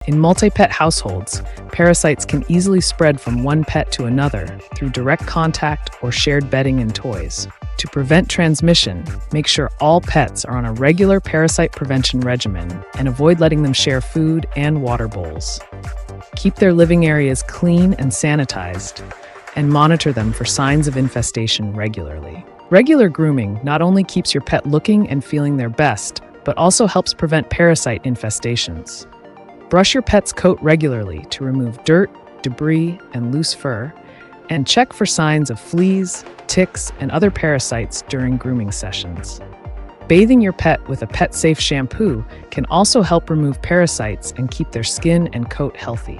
In multi-pet households, parasites can easily spread from one pet to another through direct contact or shared bedding and toys. To prevent transmission, make sure all pets are on a regular parasite prevention regimen and avoid letting them share food and water bowls. Keep their living areas clean and sanitized, and monitor them for signs of infestation regularly. Regular grooming not only keeps your pet looking and feeling their best, but also helps prevent parasite infestations. Brush your pet's coat regularly to remove dirt, debris, and loose fur, and check for signs of fleas, ticks, and other parasites during grooming sessions. Bathing your pet with a pet-safe shampoo can also help remove parasites and keep their skin and coat healthy.